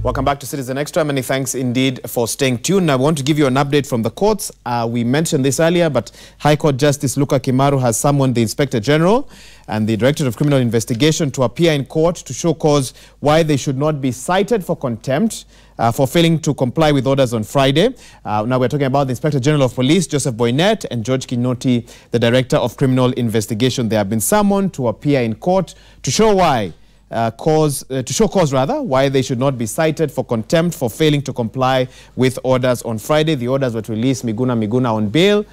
Welcome back to Citizen Extra. Many thanks indeed for staying tuned. I want to give you an update from the courts. We mentioned this earlier, but High Court Justice Luka Kimaru has summoned the Inspector General and the Director of Criminal Investigation to appear in court to show cause why they should not be cited for contempt for failing to comply with orders on Friday. Now we're talking about the Inspector General of Police, Joseph Boynet, and George Kinoti, the Director of Criminal Investigation. They have been summoned to appear in court to show why. Why they should not be cited for contempt for failing to comply with orders on Friday. The orders were to release Miguna Miguna on bail,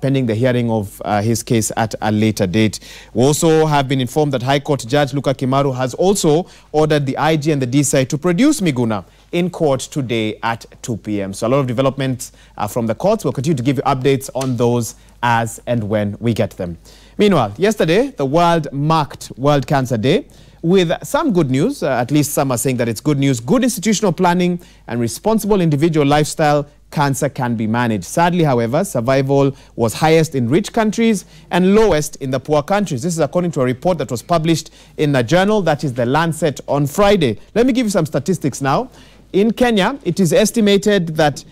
pending the hearing of his case at a later date. We also have been informed that High Court Judge Luka Kimaru has also ordered the IG and the DCI to produce Miguna in court today at 2 p.m. So a lot of developments from the courts. We'll continue to give you updates on those as and when we get them. Meanwhile, yesterday, the world marked World Cancer Day with some good news. At least some are saying that it's good news. Good institutional planning and responsible individual lifestyle, cancer can be managed. Sadly, however, survival was highest in rich countries and lowest in the poor countries. This is according to a report that was published in a journal, that is The Lancet, on Friday. Let me give you some statistics now. In Kenya, it is estimated that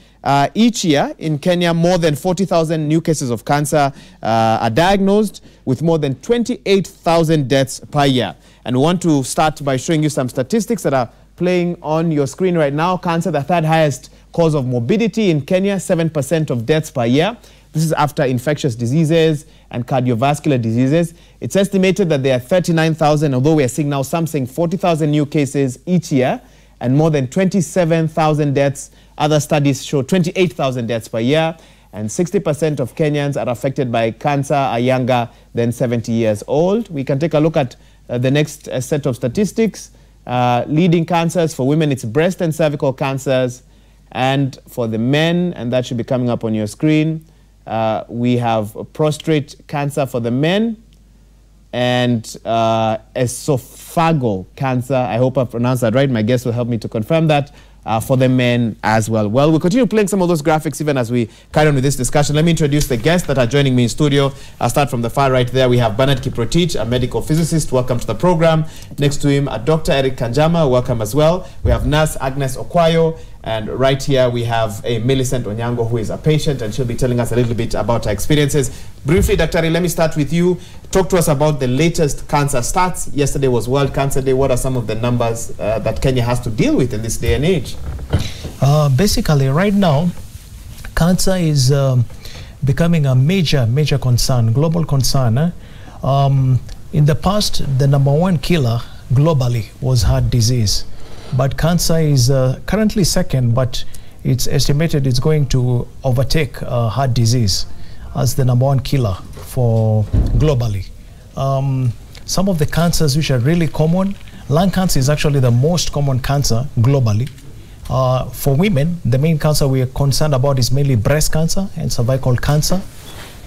each year in Kenya, more than 40,000 new cases of cancer are diagnosed, with more than 28,000 deaths per year. And we want to start by showing you some statistics that are playing on your screen right now. Cancer, the third highest cause of morbidity in Kenya, 7% of deaths per year. This is after infectious diseases and cardiovascular diseases. It's estimated that there are 39,000, although we are seeing now some saying 40,000 new cases each year, and more than 27,000 deaths. Other studies show 28,000 deaths per year, and 60% of Kenyans are affected by cancer are younger than 70 years old. We can take a look at the next set of statistics. Leading cancers for women, it's breast and cervical cancers. And for the men, and that should be coming up on your screen, we have prostate cancer for the men and esophageal cancer. I hope I pronounced that right. My guest will help me to confirm that. For the men as well. Well, we'll continue playing some of those graphics even as we carry on with this discussion. Let me introduce the guests that are joining me in studio. I'll start from the far right there. We have Bernard Kiprotich, a medical physicist. Welcome to the program. Next to him, Dr. Eric Kanjama. Welcome as well. We have Nurse Agnes Okwayo. And right here, we have a Millicent Onyango, who is a patient, and she'll be telling us a little bit about her experiences. Briefly, Dr. Ari, let me start with you. Talk to us about the latest cancer stats. Yesterday was World Cancer Day. What are some of the numbers that Kenya has to deal with in this day and age? Basically, right now, cancer is becoming a major concern, global concern. In the past, the #1 killer globally was heart disease. But cancer is currently second, but it's estimated it's going to overtake heart disease as the #1 killer for globally. Some of the cancers which are really common, lung cancer is actually the most common cancer globally. For women, the main cancer we are concerned about is mainly breast cancer and cervical cancer.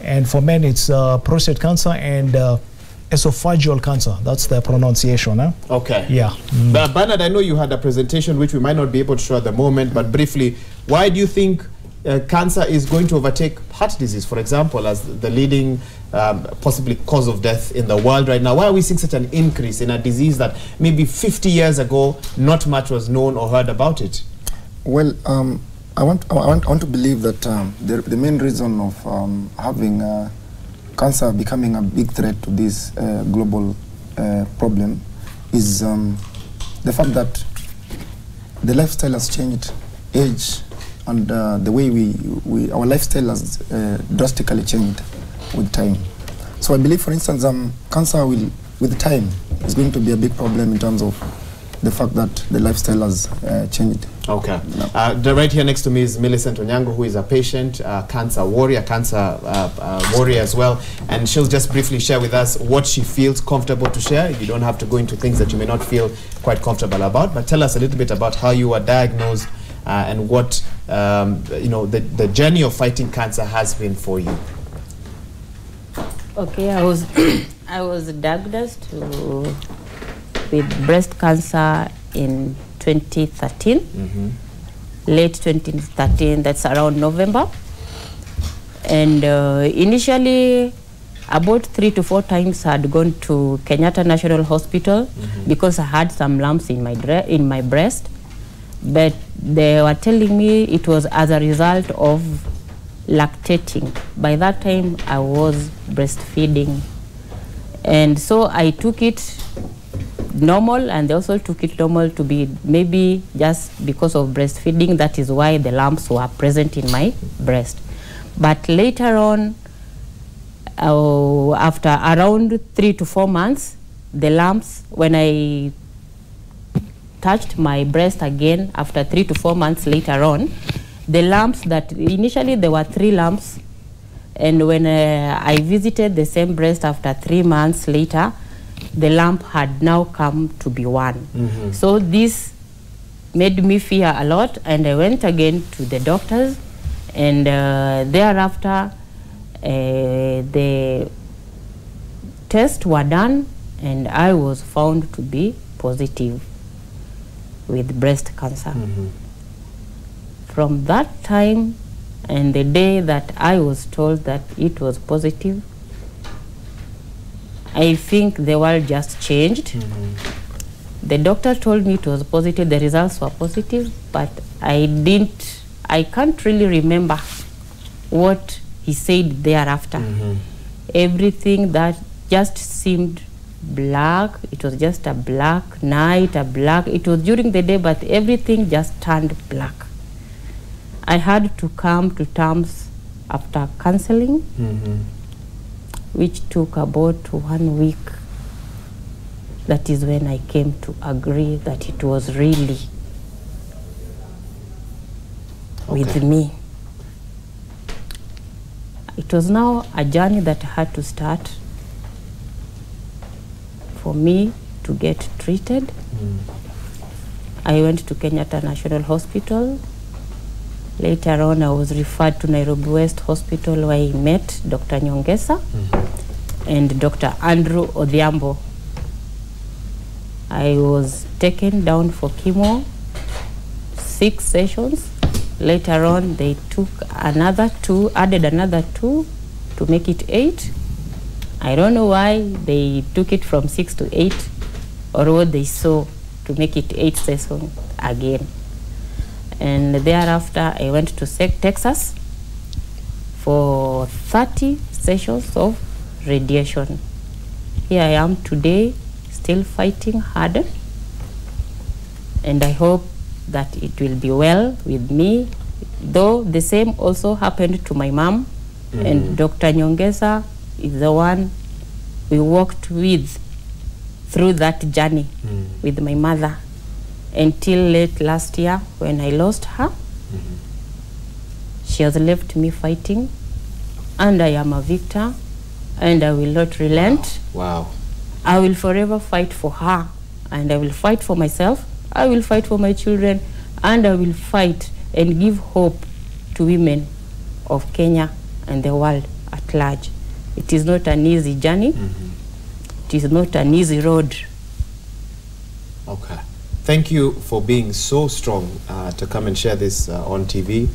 And for men, it's prostate cancer and esophageal cancer. That's the pronunciation. Okay. Yeah. But Bernard, I know you had a presentation which we might not be able to show at the moment, but briefly, why do you think cancer is going to overtake heart disease, for example, as the leading possibly cause of death in the world right now? Why are we seeing such an increase in a disease that maybe 50 years ago not much was known or heard about it? Well, I want to believe that the main reason of having cancer becoming a big threat to this global problem is the fact that the lifestyle has changed, age, and the way our lifestyle has drastically changed with time. So I believe, for instance, cancer will, with time, is going to be a big problem in terms of the fact that the lifestyle has changed. Okay. Right here next to me is Millicent Onyango, who is a patient, cancer warrior as well. And she'll just briefly share with us what she feels comfortable to share. You don't have to go into things that you may not feel quite comfortable about, but tell us a little bit about how you were diagnosed and what the journey of fighting cancer has been for you. Okay, I was diagnosed with breast cancer in 2013, late 2013, that's around November. And initially, about 3 to 4 times I had gone to Kenyatta National Hospital because I had some lumps in my breast. but they were telling me it was as a result of lactating. By that time, I was breastfeeding. And so I took it normal, and they also took it normal to be maybe just because of breastfeeding. That is why the lumps were present in my breast. But later on, after around 3 to 4 months, the lumps, when I touched my breast again after 3 to 4 months later on, the lumps that initially there were 3 lumps, and when I visited the same breast after 3 months later, the lump had now come to be 1. So this made me fear a lot, and I went again to the doctors, and thereafter the tests were done, and I was found to be positive with breast cancer. From that time and the day that I was told that it was positive, I think the world just changed. The doctor told me it was positive, the results were positive, but I can't really remember what he said thereafter. Everything that just seemed black, it was just a black night, it was during the day, but everything just turned black. I had to come to terms after counseling, which took about 1 week. That is when I came to agree that it was really with me. It was now a journey that I had to start for me to get treated. I went to Kenyatta National Hospital. Later on, I was referred to Nairobi West Hospital, where I met Dr. Nyongesa and Dr. Andrew Odhiambo. I was taken down for chemo, 6 sessions. Later on, they took another 2, added another 2 to make it 8. I don't know why they took it from 6 to 8, or what they saw to make it 8 sessions again. And thereafter, I went to Texas for 30 sessions of radiation. Here I am today, still fighting hard, and I hope that it will be well with me, though the same also happened to my mom. And Dr. Nyongesa is the one we walked with through that journey with my mother until late last year when I lost her. She has left me fighting, and I am a victor, and I will not relent. Wow. I will forever fight for her, and I will fight for myself. I will fight for my children, and I will fight and give hope to women of Kenya and the world at large. It is not an easy journey. It is not an easy road. Okay. Thank you for being so strong to come and share this on TV.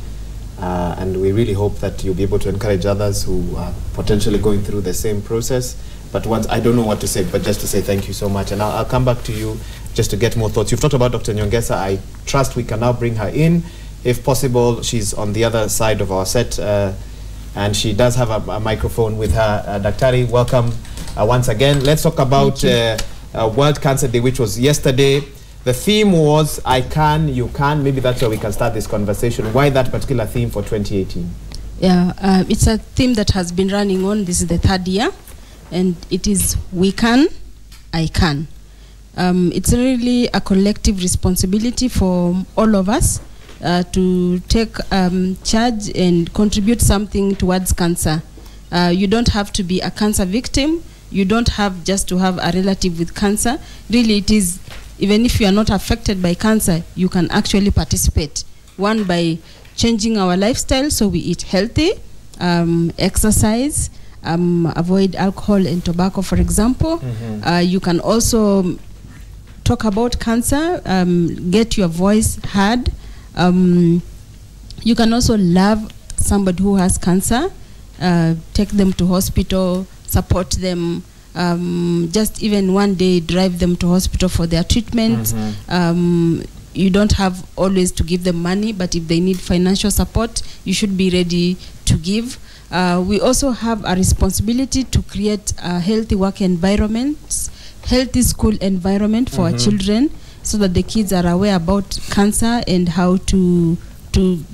And we really hope that you'll be able to encourage others who are potentially going through the same process. But once, I don't know what to say, but just to say thank you so much. And I'll come back to you just to get more thoughts. You've talked about Dr. Nyongesa. I trust we can now bring her in. If possible, she's on the other side of our set. And she does have a microphone with her. Daktari, welcome once again. Let's talk about World Cancer Day, which was yesterday. The theme was, I can, you can. Maybe that's where we can start this conversation. Why that particular theme for 2018? Yeah, it's a theme that has been running on. This is the 3rd year. And it is, we can, I can. It's really a collective responsibility for all of us to take charge and contribute something towards cancer. You don't have to be a cancer victim. You don't have just to have a relative with cancer. Really, it is, even if you are not affected by cancer, you can actually participate. One, by changing our lifestyle so we eat healthy, exercise, avoid alcohol and tobacco, for example. You can also talk about cancer, get your voice heard. You can also love somebody who has cancer, take them to hospital, support them, just even one day drive them to hospital for their treatment. you don't have always to give them money, but if they need financial support, you should be ready to give. We also have a responsibility to create a healthy work environments, healthy school environment for our children, so that the kids are aware about cancer and how to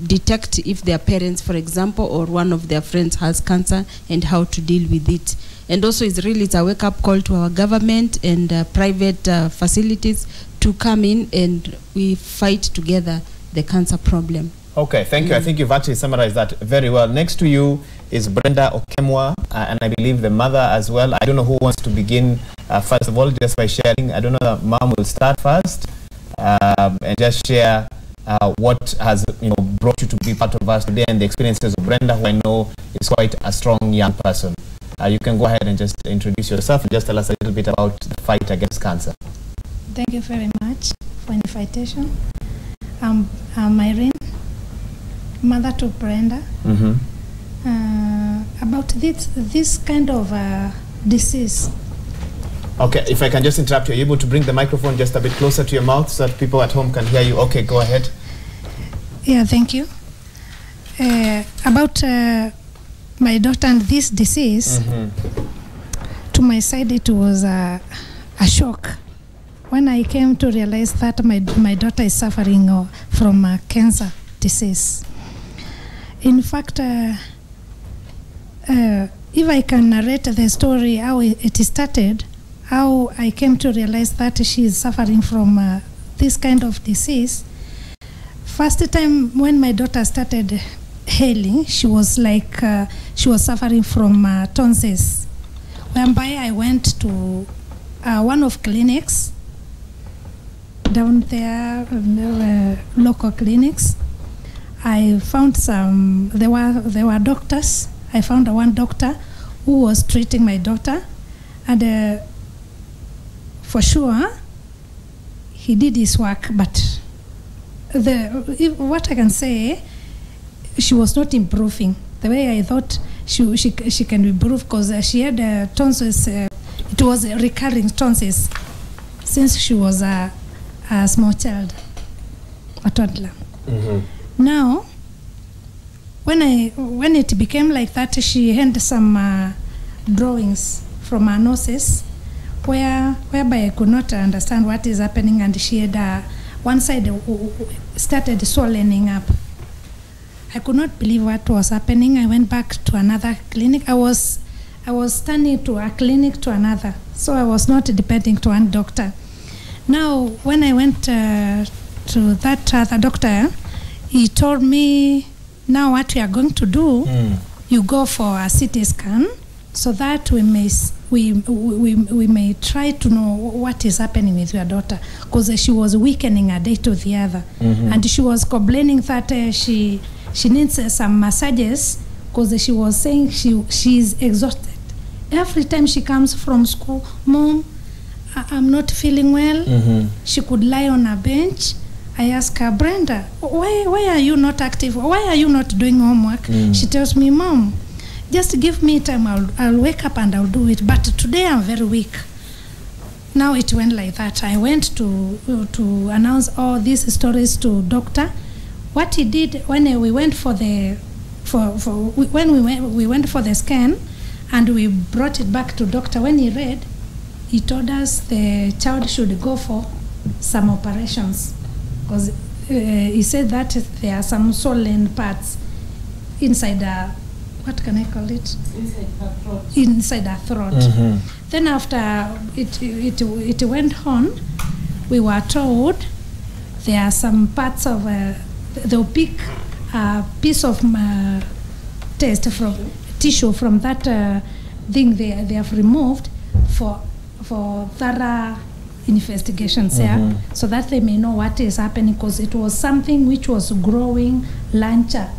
detect if their parents, for example, or one of their friends has cancer, and how to deal with it. And also it's a wake-up call to our government and private facilities to come in and we fight together the cancer problem. Okay, thank you. I think you've actually summarized that very well. Next to you is Brenda Okemwa, and I believe the mother as well. I don't know who wants to begin first of all, just by sharing. I don't know, Mom will start first and just share what has brought you to be part of us today and the experiences of Brenda, who I know is quite a strong young person. You can go ahead and just introduce yourself and just tell us a little bit about the fight against cancer. Thank you very much for the invitation. I'm Irene, mother to Brenda. About this kind of disease. Okay, if I can just interrupt you, are you able to bring the microphone just a bit closer to your mouth so that people at home can hear you? Okay, go ahead. Yeah, thank you. About my daughter and this disease, to my side it was a shock when I came to realize that my daughter is suffering from cancer disease. In fact, if I can narrate the story how it started, how I came to realize that she is suffering from this kind of disease. First time when my daughter started healing, she was like she was suffering from tonsils, whereby I went to one of clinics down there, local clinics. I found there were doctors. I found one doctor who was treating my daughter, and for sure he did his work, but what I can say, she was not improving the way I thought she can improve, because she had tonsils. It was recurring tonsils since she was a small child, a toddler. Now, when it became like that, she had some drawings from her nurses, whereby I could not understand what is happening, and she had one side started swelling up. I could not believe what was happening. I went back to another clinic. I was turning to a clinic to another, so I was not depending to one doctor. Now, when I went to that other doctor, he told me, now what we are going to do, you go for a CT scan, so that we may try to know what is happening with your daughter, because she was weakening a day to the other, and she was complaining that she needs some massages, because she was saying she's exhausted. Every time she comes from school, Mom, I'm not feeling well. She could lie on a bench. I ask her, Brenda, why are you not active? Why are you not doing homework? She tells me, Mom, just give me time. I'll wake up and I'll do it. But today I'm very weak. Now it went like that. I went to announce all these stories to doctor. What he did when we went for the we went for the scan, and we brought it back to doctor. When he read, he told us the child should go for some operations, because he said that there are some swollen parts inside what can I call it? Inside her throat. Then after it went on, we were told there are some parts of they'll pick a piece of test from tissue from that thing they have removed for thorough investigations, so that they may know what is happening, because it was something which was growing larger.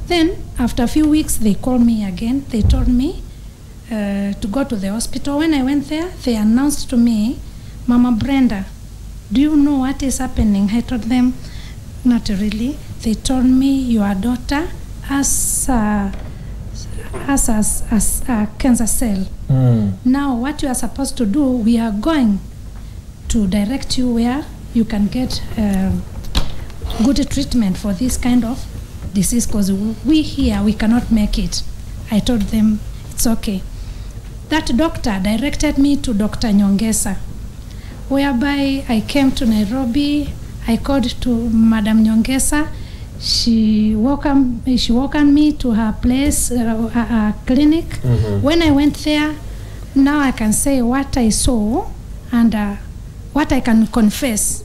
Then after a few weeks they called me again. They told me to go to the hospital. When I went there, they announced to me, Mama Brenda, do you know what is happening? I told them, not really. They told me your daughter has a cancer cell. Now what you are supposed to do, we are going to direct you where you can get good treatment for this kind of disease, because we here, we cannot make it. I told them, it's okay. That doctor directed me to Dr. Nyongesa, whereby I came to Nairobi. I called to Madam Nyongesa. She welcomed me to her place, her clinic. When I went there, now I can say what I saw and what I can confess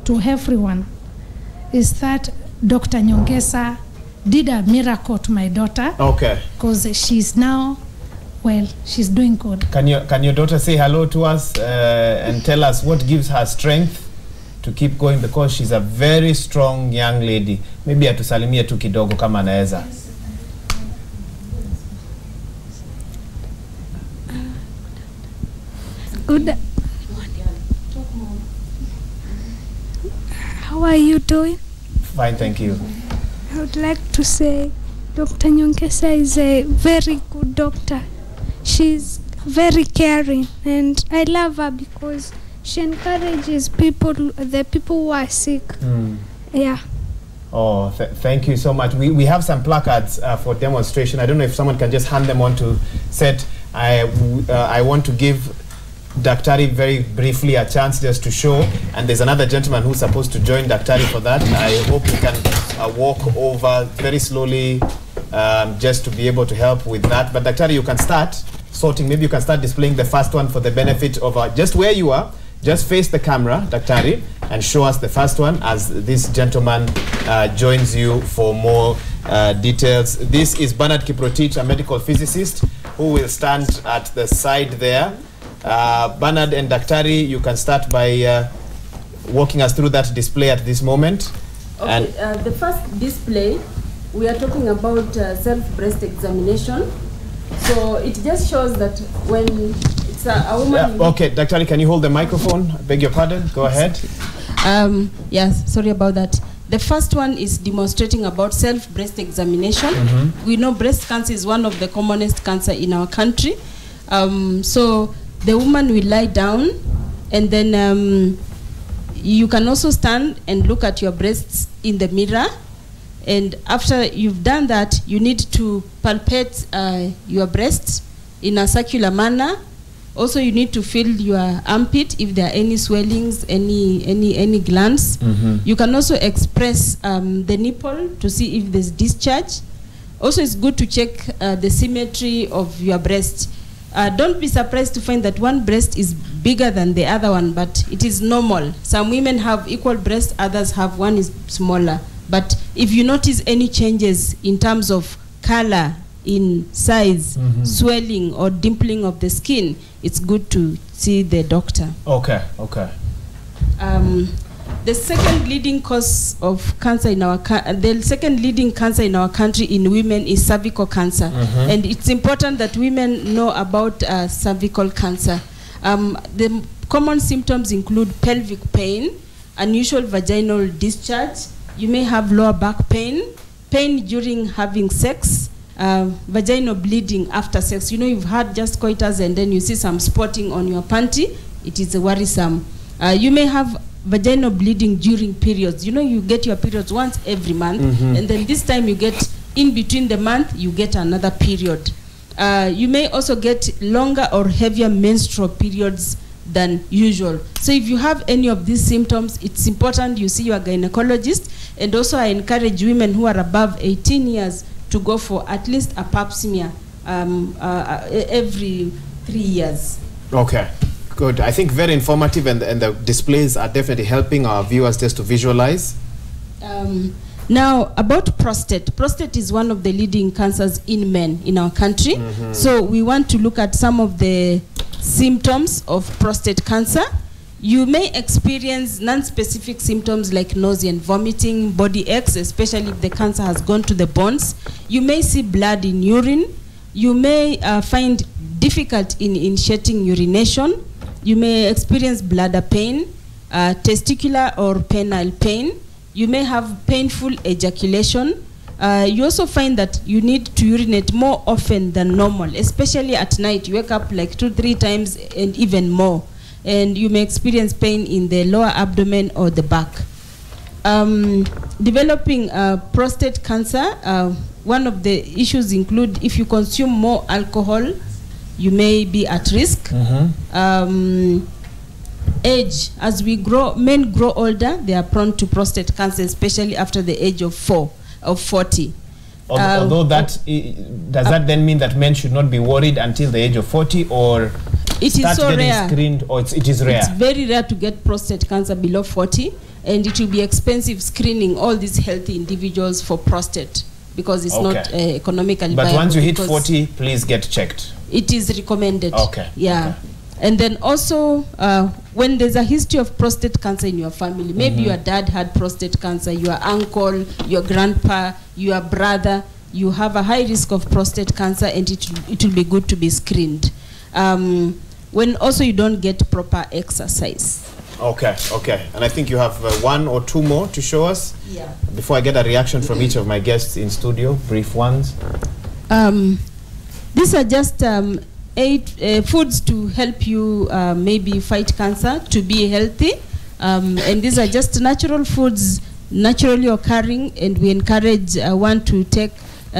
to everyone is that Dr. Nyongesa did a miracle to my daughter. Okay. Because she's now, well, she's doing good. Can your daughter say hello to us and tell us what gives her strength to keep going, because she's a very strong young lady? Maybe atusalimie tu kidogo kama anaweza. Good. How are you doing? Fine, thank you. I would like to say Dr. Nyongesa is a very good doctor. She's very caring, and I love her because she encourages people, the people who are sick. Yeah. Oh, thank you so much. We have some placards for demonstration. I don't know if someone can just hand them on to set. I want to give Daktari very briefly a chance just to show, and there's another gentleman who's supposed to join Daktari for that. I hope we can walk over very slowly just to be able to help with that. But Daktari, you can start sorting. Maybe you can start displaying the first one for the benefit of just where you are. Just face the camera, Daktari, and show us the first one as this gentleman joins you for more details. This is Bernard Kiprotich, a medical physicist, who will stand at the side there. Bernard and Daktari, you can start by walking us through that display at this moment. Okay, the first display, we are talking about self-breast examination. So it just shows that when it's a woman... Okay, Daktari, can you hold the microphone? I beg your pardon, go ahead. Yes, sorry about that. The first one is demonstrating about self-breast examination. We know breast cancer is one of the commonest cancer in our country. So the woman will lie down, and then you can also stand and look at your breasts in the mirror. And after you've done that, you need to palpate your breasts in a circular manner. Also, you need to feel your armpit if there are any swellings, any glands. You can also express the nipple to see if there's discharge. Also, it's good to check the symmetry of your breast. Don't be surprised to find that one breast is bigger than the other one, but it is normal. Some women have equal breasts, others have one is smaller. But if you notice any changes in terms of color, in size, swelling or dimpling of the skin, it's good to see the doctor. Okay. The second leading cause of cancer in our the second leading cancer in our country in women is cervical cancer, and it's important that women know about cervical cancer. The common symptoms include pelvic pain, unusual vaginal discharge. You may have lower back pain, pain during having sex, vaginal bleeding after sex. You know, you've had just coitus and then you see some spotting on your panty. It is worrisome. You may have vaginal bleeding during periods. You know, you get your periods once every month, and then this time you get, in between the month, you get another period. You may also get longer or heavier menstrual periods than usual. So if you have any of these symptoms, it's important you see your gynecologist. And also I encourage women who are above 18 years to go for at least a pap smear every 3 years. Okay, good. I think very informative, and the displays are definitely helping our viewers just to visualize. Now, about prostate. Prostate is one of the leading cancers in men in our country. So we want to look at some of the symptoms of prostate cancer. You may experience non-specific symptoms like nausea and vomiting, body aches, especially if the cancer has gone to the bones. You may see blood in urine. You may find difficult in initiating urination. You may experience bladder pain, testicular or penile pain. You may have painful ejaculation. You also find that you need to urinate more often than normal, especially at night. You wake up like 2-3 times and even more. and you may experience pain in the lower abdomen or the back. Developing prostate cancer, one of the issues include if you consume more alcohol, you may be at risk. Age, as we grow, men grow older, they are prone to prostate cancer, especially after the age of 40. Although that, does that then mean that men should not be worried until the age of 40, or it is so rare. Screened, or it is rare? It's very rare to get prostate cancer below 40, and it will be expensive screening all these healthy individuals for prostate because it's not economically viable. But once you hit 40, please get checked. It is recommended. Okay. Yeah. Okay. And then also, when there's a history of prostate cancer in your family, maybe your dad had prostate cancer, your uncle, your grandpa, your brother, you have a high risk of prostate cancer, and it will be good to be screened. When also you don't get proper exercise. Okay. And I think you have one or two more to show us. Yeah. Before I get a reaction from each of my guests in studio, brief ones. These are just 8 foods to help you maybe fight cancer, to be healthy. And these are just natural foods, naturally occurring, and we encourage one to take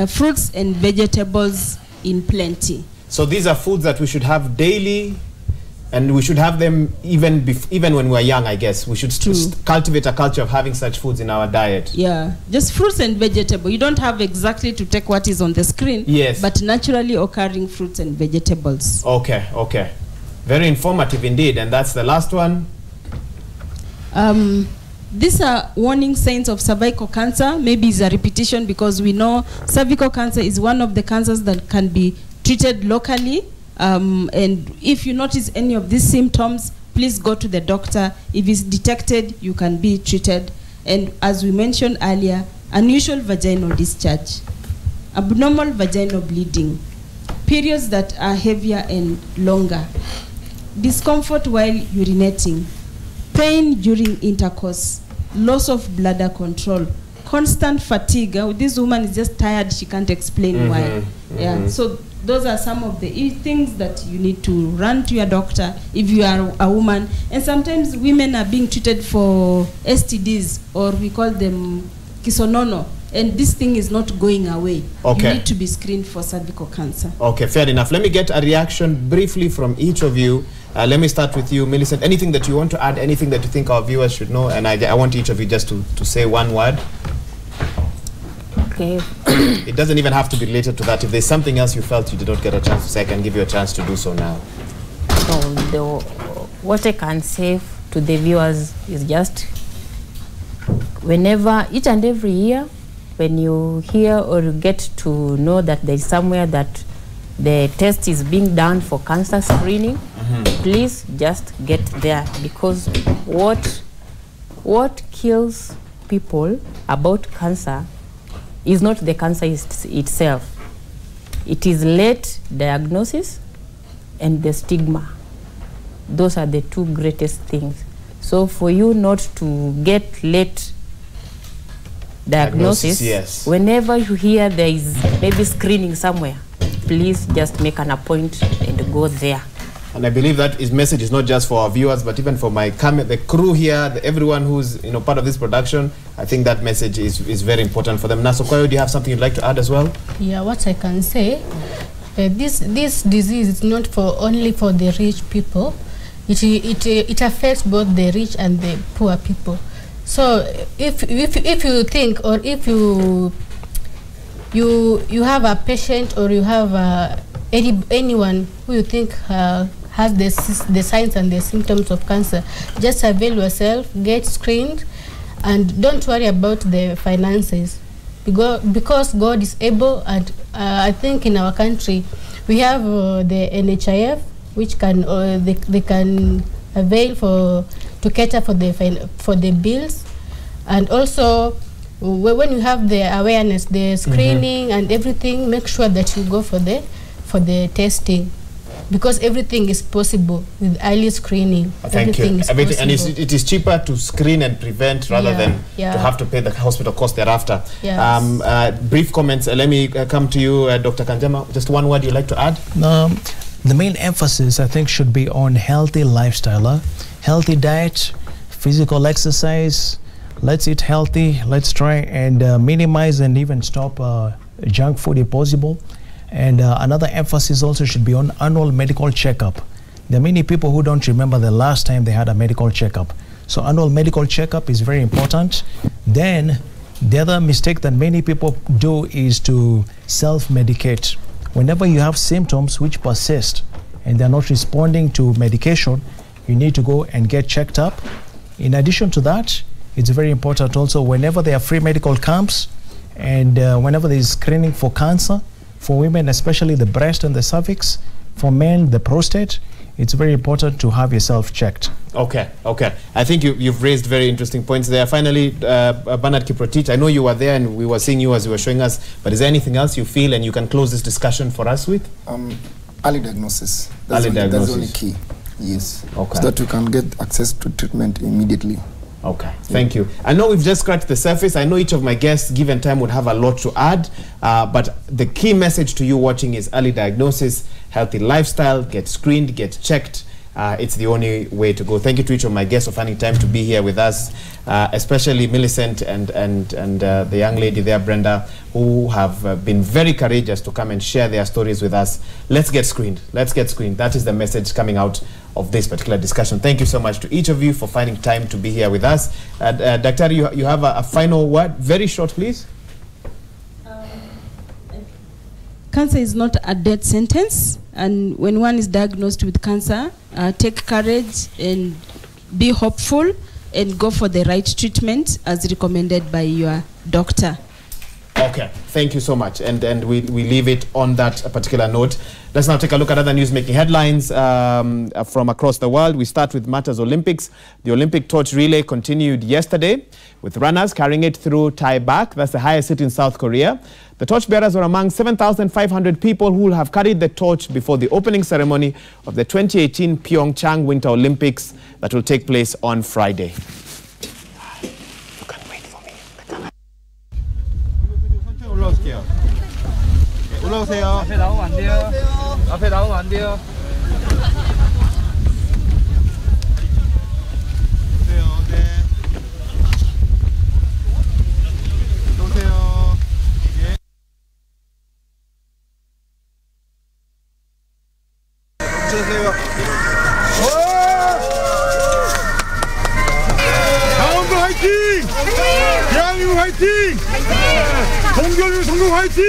fruits and vegetables in plenty. So these are foods that we should have daily, and we should have them even when we're young, I guess. We should cultivate a culture of having such foods in our diet. Yeah, just fruits and vegetables. You don't have exactly to take what is on the screen. Yes. But naturally occurring fruits and vegetables. Okay. Very informative indeed. And that's the last one. These are warning signs of cervical cancer. Maybe it's a repetition because we know cervical cancer is one of the cancers that can be treated locally. And if you notice any of these symptoms, please go to the doctor. If it's detected, you can be treated. And as we mentioned earlier, unusual vaginal discharge, abnormal vaginal bleeding, periods that are heavier and longer, discomfort while urinating, pain during intercourse, loss of bladder control, constant fatigue. This woman is just tired, she can't explain why. Yeah. So those are some of the things that you need to run to your doctor if you are a woman. And sometimes women are being treated for STDs, or we call them kisonono, and this thing is not going away. Okay. You need to be screened for cervical cancer. Okay, fair enough. Let me get a reaction briefly from each of you. Let me start with you, Millicent. Anything that you want to add, anything that you think our viewers should know? And I want each of you just to say one word. Okay. It doesn't even have to be related to that. If there's something else you felt you did not get a chance to say, I can give you a chance to do so now. So what I can say to the viewers is just whenever, each and every year, when you hear or you get to know that there is somewhere that the test is being done for cancer screening, please just get there, because what kills people about cancer is not the cancer itself. It is late diagnosis and the stigma. Those are the two greatest things. So for you not to get late diagnosis, yes. Whenever you hear there is maybe screening somewhere, please just make an appointment and go there. And I believe that message is not just for our viewers, but even for the crew here, everyone who's part of this production. I think that message is very important for them. Nasokwayo, do you have something you'd like to add as well? Yeah, what I can say, this disease is not only for the rich people. It affects both the rich and the poor people. So if you think, or if you have a patient, or you have anyone who you think has the signs and the symptoms of cancer, just avail yourself, get screened, and don't worry about the finances, because God is able. And I think in our country we have the NHIF, which can they can avail to cater for the bills. And also when you have the awareness, the screening and everything, make sure that you go for the testing, because everything is possible with early screening. Thank you. And it is cheaper to screen and prevent rather than to have to pay the hospital cost thereafter. Yes. Brief comments. Let me come to you, Dr. Kanjama. Just one word you'd like to add? the main emphasis, I think, should be on healthy lifestyle, healthy diet, physical exercise. Let's eat healthy. Let's try and minimize and even stop junk food if possible. And another emphasis also should be on annual medical checkup. There are many people who don't remember the last time they had a medical checkup. So annual medical checkup is very important. Then the other mistake that many people do is to self-medicate. Whenever you have symptoms which persist and they're not responding to medication, you need to go and get checked up. In addition to that, it's very important also whenever there are free medical camps and whenever there is screening for cancer, for women especially the breast and the cervix, for men the prostate, it's very important to have yourself checked. Okay. I think you've raised very interesting points there. Finally, Bernard Kiprotich, I know you were there and we were seeing you as you were showing us, but is there anything else you feel and you can close this discussion for us with? Early diagnosis. That's That's the only key. Yes. Okay. So that you can get access to treatment immediately. Okay, thank you. I know we've just scratched the surface. I know each of my guests, given time, would have a lot to add. But the key message to you watching is early diagnosis, healthy lifestyle, get screened, get checked. It's the only way to go. Thank you to each of my guests for finding time to be here with us, especially Millicent and the young lady there, Brenda, who have been very courageous to come and share their stories with us. Let's get screened. Let's get screened. That is the message coming out of this particular discussion. Thank you so much to each of you for finding time to be here with us. Dr. You have a final word? Very short, please. Cancer is not a death sentence, and when one is diagnosed with cancer, take courage and be hopeful and go for the right treatment as recommended by your doctor. Okay, thank you so much. And we leave it on that particular note. Let's now take a look at other news-making headlines from across the world. We start with matters Olympics. The Olympic torch relay continued yesterday with runners carrying it through Taebaek. That's the highest city in South Korea. The torchbearers were among 7,500 people who will have carried the torch before the opening ceremony of the 2018 Pyeongchang Winter Olympics that will take place on Friday. You can wait for me. 올라오세요. 올라오세요. 앞에 나오면 안 돼요. 앞에 나오면 안 돼요. 오세요. 네. 오세요. 예. 멈춰주세요. 강원도 화이팅! 대한민국 화이팅! 동결 성공 화이팅!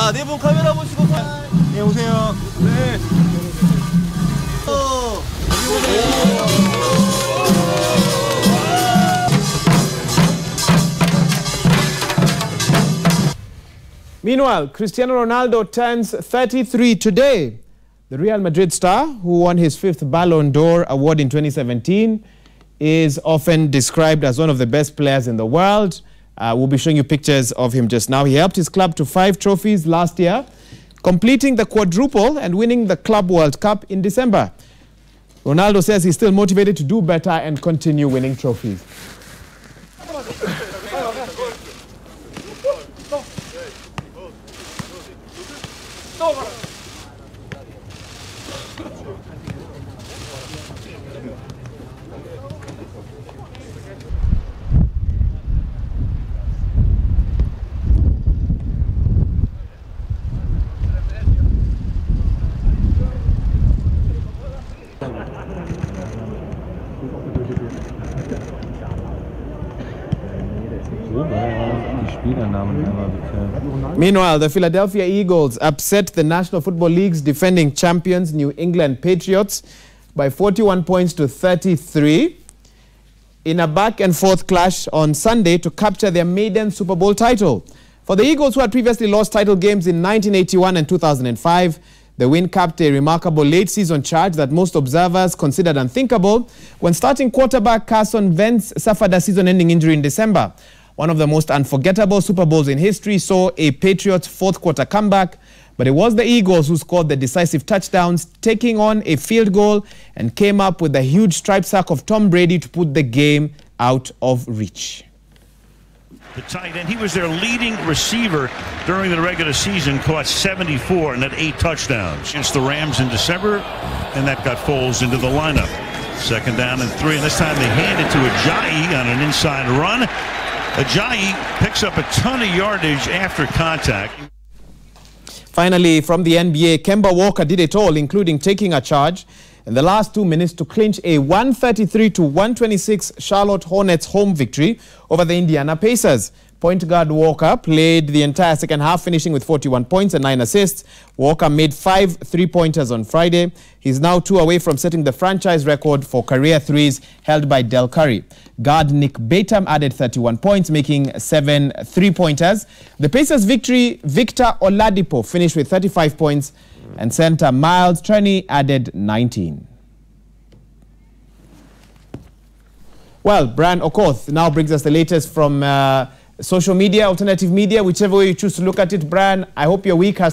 자, 네 분 카메라 보시고 네, 오세요. 네. Meanwhile, Cristiano Ronaldo turns 33 today. The Real Madrid star, who won his 5th Ballon d'Or award in 2017, is often described as one of the best players in the world. We'll be showing you pictures of him just now. He helped his club to 5 trophies last year. completing the quadruple and winning the Club World Cup in December. Ronaldo says he's still motivated to do better and continue winning trophies. Meanwhile, the Philadelphia Eagles upset the National Football League's defending champions, New England Patriots, by 41 points to 33 in a back-and-forth clash on Sunday to capture their maiden Super Bowl title. For the Eagles, who had previously lost title games in 1981 and 2005, the win capped a remarkable late-season charge that most observers considered unthinkable when starting quarterback Carson Wentz suffered a season-ending injury in December. One of the most unforgettable Super Bowls in history saw a Patriots fourth-quarter comeback, but it was the Eagles who scored the decisive touchdowns, taking on a field goal and came up with the huge strip sack of Tom Brady to put the game out of reach. The tight end, he was their leading receiver during the regular season, caught 74 and had 8 touchdowns against the Rams in December, and that got Foles into the lineup. 2nd down and 3, and this time they hand it to Ajayi on an inside run. Ajayi picks up a ton of yardage after contact. Finally, from the NBA, Kemba Walker did it all, including taking a charge in the last 2 minutes to clinch a 133-126 Charlotte Hornets home victory over the Indiana Pacers. Point guard Walker played the entire second half, finishing with 41 points and 9 assists. Walker made 5 three-pointers on Friday. He's now 2 away from setting the franchise record for career threes held by Del Curry. Guard Nick Batum added 31 points, making 7 three-pointers. The Pacers' victory, Victor Oladipo finished with 35 points, and center Miles Turner added 19. Well, Brian Okoth now brings us the latest from social media, alternative media, whichever way you choose to look at it. Brian, I hope your week has started